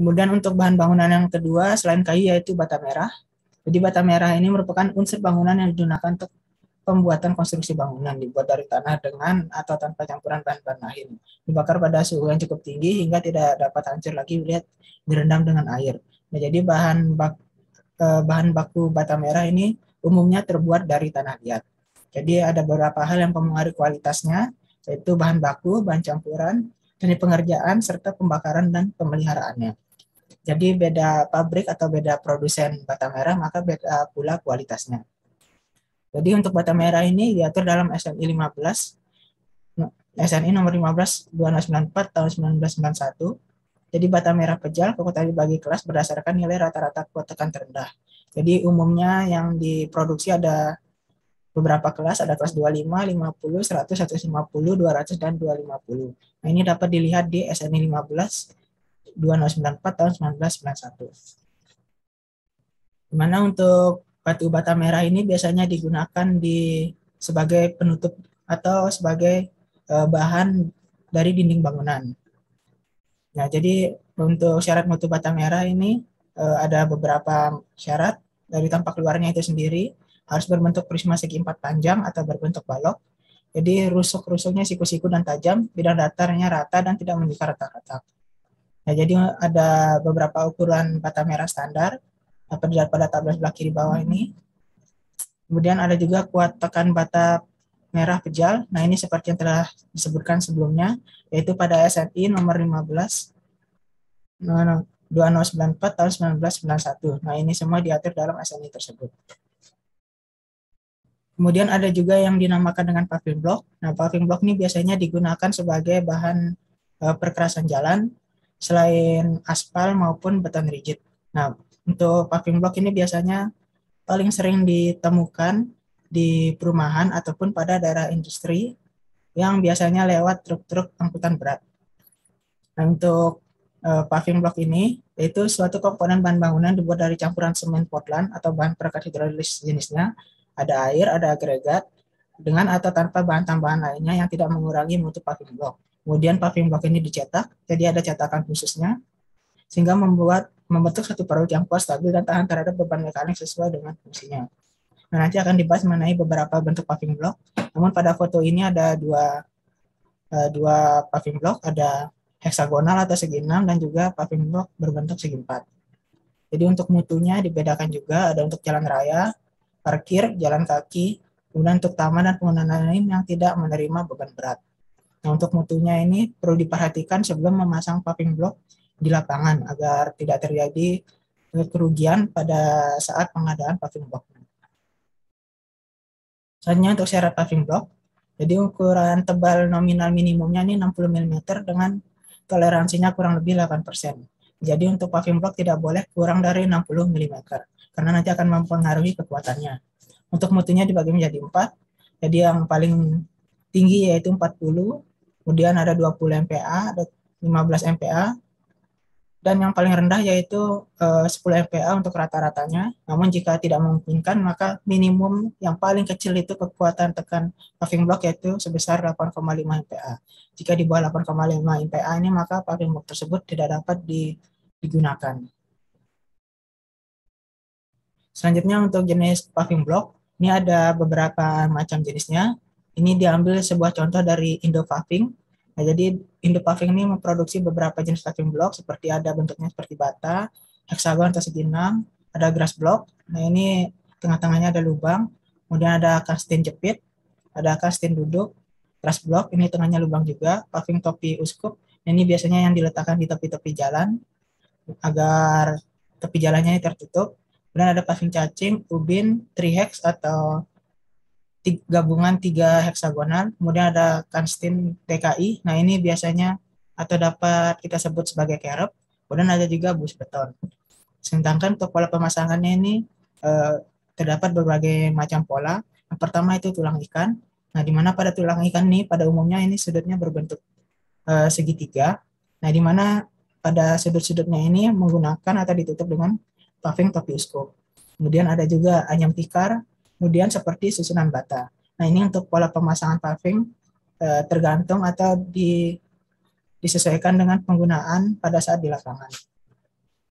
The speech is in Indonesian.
Kemudian untuk bahan bangunan yang kedua selain kayu yaitu bata merah. Jadi bata merah ini merupakan unsur bangunan yang digunakan untuk pembuatan konstruksi bangunan, dibuat dari tanah dengan atau tanpa campuran bahan-bahan lain. Dibakar pada suhu yang cukup tinggi hingga tidak dapat hancur lagi bila direndam dengan air. Nah, jadi bahan baku bata merah ini umumnya terbuat dari tanah liat. Jadi ada beberapa hal yang mempengaruhi kualitasnya, yaitu bahan baku, bahan campuran, teknik pengerjaan, serta pembakaran dan pemeliharaannya. Jadi beda pabrik atau beda produsen bata merah, maka beda pula kualitasnya. Jadi untuk bata merah ini diatur dalam SNI 15, SNI nomor 15 2094 tahun 1991. Jadi bata merah pejal kekuatan dibagi kelas berdasarkan nilai rata-rata kuat tekan terendah. Jadi umumnya yang diproduksi ada beberapa kelas, ada kelas 25, 50, 100, 150, 200, dan 250. Nah, ini dapat dilihat di SNI 15 2094 tahun 1991. Dimana untuk batu bata merah ini biasanya digunakan sebagai penutup atau sebagai bahan dari dinding bangunan. Nah, jadi untuk syarat mutu bata merah ini ada beberapa syarat. Dari tampak luarnya itu sendiri harus berbentuk prisma segi empat panjang atau berbentuk balok. Jadi rusuk-rusuknya siku-siku dan tajam, bidang datarnya rata dan tidak meningkat retak-retak. Nah, jadi ada beberapa ukuran bata merah standar dapat dilihat pada tabel sebelah kiri bawah ini. Kemudian ada juga kuat tekan bata merah pejal. Nah, ini seperti yang telah disebutkan sebelumnya, yaitu pada SNI nomor 15 2094 tahun 1991. Nah, ini semua diatur dalam SNI tersebut. Kemudian ada juga yang dinamakan dengan paving block. Nah, paving block ini biasanya digunakan sebagai bahan perkerasan jalan selain aspal maupun beton rigid. Nah, untuk paving block ini biasanya paling sering ditemukan di perumahan ataupun pada daerah industri yang biasanya lewat truk-truk angkutan berat. Nah, untuk paving block ini yaitu suatu komponen bahan bangunan dibuat dari campuran semen Portland atau bahan perekat hidrolis jenisnya, ada air, ada agregat, dengan atau tanpa bahan tambahan lainnya yang tidak mengurangi mutu paving block. Kemudian paving block ini dicetak, jadi ada cetakan khususnya, sehingga membentuk satu perut yang kuat, stabil, dan tahan terhadap beban mekanik sesuai dengan fungsinya. Nah, nanti akan dibahas mengenai beberapa bentuk paving block. Namun pada foto ini ada dua paving block, ada heksagonal atau segi 6 dan juga paving block berbentuk segi 4. Jadi untuk mutunya dibedakan juga, ada untuk jalan raya, parkir, jalan kaki, kemudian untuk taman dan penggunaan lain yang tidak menerima beban berat. Nah, untuk mutunya ini perlu diperhatikan sebelum memasang paving block di lapangan agar tidak terjadi kerugian pada saat pengadaan paving block. Selanjutnya untuk syarat paving block, jadi ukuran tebal nominal minimumnya ini 60 mm dengan toleransinya kurang lebih 8%. Jadi untuk paving block tidak boleh kurang dari 60 mm, karena nanti akan mempengaruhi kekuatannya. Untuk mutunya dibagi menjadi 4, jadi yang paling tinggi yaitu 40, kemudian ada 20 MPa, ada 15 MPa, dan yang paling rendah yaitu 10 MPa untuk rata-ratanya. Namun jika tidak memungkinkan, maka minimum yang paling kecil itu kekuatan tekan paving block yaitu sebesar 8,5 MPa. Jika di bawah 8,5 MPa ini, maka paving block tersebut tidak dapat digunakan. Selanjutnya untuk jenis paving block, ini ada beberapa macam jenisnya. Ini diambil sebuah contoh dari Indo Paving. Nah, jadi Indo Paving ini memproduksi beberapa jenis paving block, seperti ada bentuknya seperti bata, heksagon atau segi 6, ada grass block. Nah, ini tengah-tengahnya ada lubang, kemudian ada kastin jepit, ada kastin duduk, grass block, ini tengahnya lubang juga, paving topi uskup. Nah, ini biasanya yang diletakkan di tepi-tepi jalan agar tepi jalannya tertutup. Kemudian ada paving cacing, ubin, trihex atau gabungan 3 heksagonal, kemudian ada kastin TKI. Nah, ini biasanya atau dapat kita sebut sebagai kerep, kemudian ada juga bus beton. Sedangkan untuk pola pemasangannya ini terdapat berbagai macam pola. Yang pertama itu tulang ikan. Nah, di mana pada tulang ikan ini pada umumnya ini sudutnya berbentuk segitiga. Nah, di mana pada sudut-sudutnya ini menggunakan atau ditutup dengan paving topi uskup. Kemudian ada juga anyam tikar, kemudian seperti susunan bata. Nah, ini untuk pola pemasangan paving tergantung atau disesuaikan dengan penggunaan pada saat di lapangan.